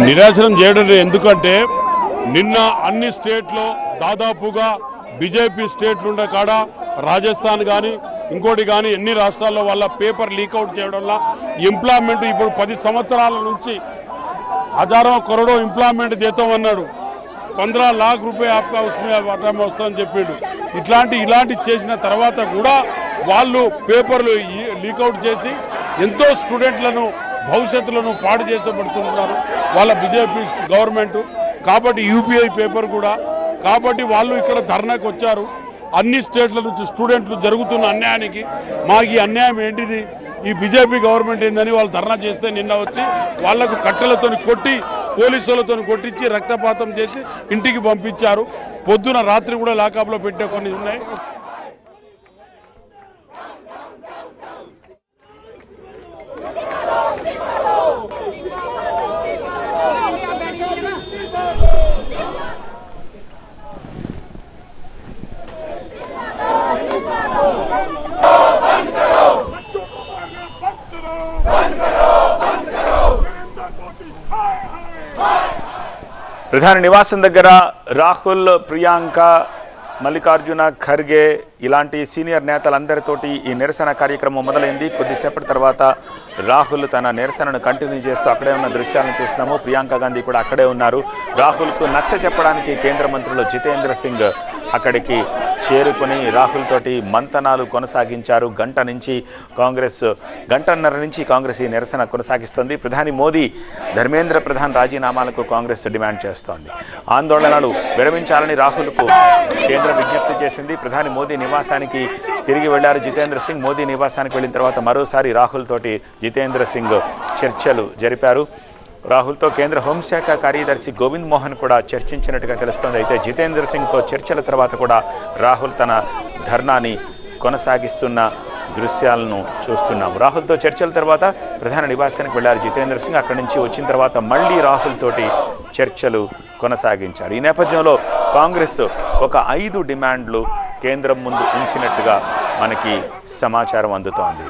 నిరాశనం చేయడం ఎందుకంటే నిన్న అన్ని స్టేట్లో దాదాపుగా బీజేపీ స్టేట్లు ఉండే కాడ రాజస్థాన్ కానీ ఇంకోటి కానీ ఎన్ని రాష్ట్రాల్లో వాళ్ళ పేపర్ లీకౌట్ చేయడం వల్ల ఎంప్లాయ్మెంట్ ఇప్పుడు 10 సంవత్సరాల నుంచి हजारों करोड़ों ఎంప్లాయ్మెంట్ చేస్తామన్నాడు 15 लाख रुपये आपका उसमें वाटा వస్తుందని చెప్పిండు ఇట్లాంటి చేసిన తర్వాత కూడా వాళ్ళు పేపర్లు లీకౌట్ చేసి ఎంతో స్టూడెంట్లను భవిష్యత్తులను పాడు చేస్తూ పడుతున్నారు వాళ్ళ బీజేపీ గవర్నమెంట్ కాబట్టి యూపీఐ పేపర్ కూడా కాబట్టి వాళ్ళు ఇక్కడ ధర్నాకు వచ్చారు అన్ని స్టేట్ల నుంచి స్టూడెంట్లు జరుగుతున్న అన్యాయానికి మాకు ఈ అన్యాయం ఏంటిది ఈ బీజేపీ గవర్నమెంట్ ఏందని వాళ్ళు ధర్నా చేస్తే నిన్న వచ్చి వాళ్లకు కట్టెలతో కొట్టి పోలీసులతో కొట్టించి రక్తపాతం చేసి ఇంటికి పంపించారు పొద్దున రాత్రి కూడా లాకప్లో పెట్టే కొన్ని ఉన్నాయి ప్రధాని నివాసం దగ్గర రాహుల్ ప్రియాంక మల్లికార్జున ఖర్గే ఇలాంటి సీనియర్ నేతలందరితోటి ఈ నిరసన కార్యక్రమం మొదలైంది కొద్దిసేపటి తర్వాత రాహుల్ తన నిరసనను కంటిన్యూ చేస్తూ అక్కడే ఉన్న దృశ్యాలను చూస్తున్నాము ప్రియాంక గాంధీ కూడా అక్కడే ఉన్నారు రాహుల్కు నచ్చ చెప్పడానికి కేంద్ర మంత్రులు జితేంద్ర సింగ్ అక్కడికి చేరుకొని రాహుల్ తోటి మంతనాలు కొనసాగించారు గంటన్నర నుంచి కాంగ్రెస్ ఈ నిరసన కొనసాగిస్తోంది ప్రధాని మోదీ ధర్మేంద్ర ప్రధాన్ రాజీనామాలకు కాంగ్రెస్ డిమాండ్ చేస్తోంది ఆందోళనలు విరమించాలని రాహుల్కు కేంద్రం విజ్ఞప్తి చేసింది ప్రధాని మోదీ నివాసానికి తిరిగి వెళ్లారు జితేంద్ర సింగ్ మోదీ నివాసానికి వెళ్ళిన తర్వాత మరోసారి రాహుల్ తోటి జితేంద్ర సింగ్ చర్చలు జరిపారు రాహుల్తో కేంద్ర హోంశాఖ కార్యదర్శి గోవింద్ మోహన్ కూడా చర్చించినట్టుగా తెలుస్తోంది అయితే జితేంద్ర సింగ్తో చర్చల తర్వాత కూడా రాహుల్ తన ధర్నాని కొనసాగిస్తున్న దృశ్యాలను చూస్తున్నాం రాహుల్తో చర్చల తర్వాత ప్రధాన నివాసానికి వెళ్లారు జితేంద్ర సింగ్ అక్కడి నుంచి వచ్చిన తర్వాత మళ్లీ రాహుల్ తోటి చర్చలు కొనసాగించారు ఈ నేపథ్యంలో కాంగ్రెస్ ఒక 5 డిమాండ్లు కేంద్రం ముందు ఉంచినట్టుగా మనకి సమాచారం అందుతోంది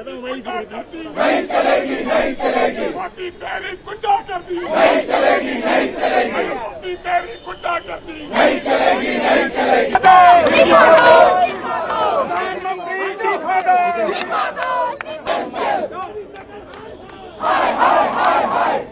नहीं चलेगी नहीं चलेगी मोदी तेरी गुंडा करती नहीं चलेगी नहीं चलेगी मोदी तेरी गुंडा करती नहीं चलेगी नहीं चलेगी प्रधानमंत्री इस्तीफा दो हाय हाय हाय हाय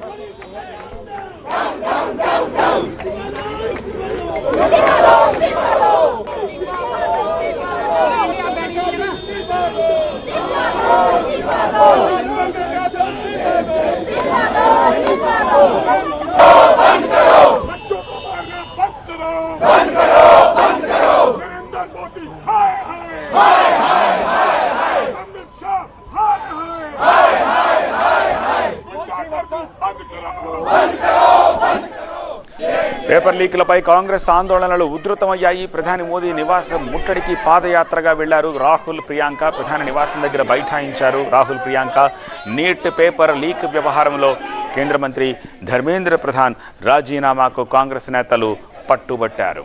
పేపర్ లీకులపై కాంగ్రెస్ ఆందోళనలు ఉధృతమయ్యాయి ప్రధాని మోదీ నివాసం ముట్టడికి పాదయాత్రగా వెళ్లారు రాహుల్ ప్రియాంక ప్రధాని నివాసం దగ్గర బైఠాయించారు Rahul Priyanka NEET paper leak వ్యవహారంలో కేంద్ర మంత్రి ధర్మేంద్ర ప్రధాన్ రాజీనామాకు కాంగ్రెస్ నేతలు పట్టుబట్టారు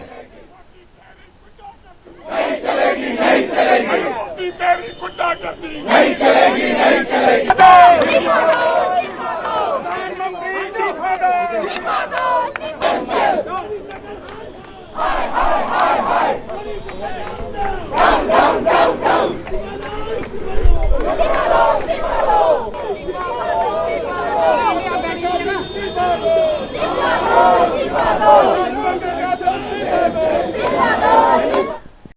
हाय हाय हाय हाय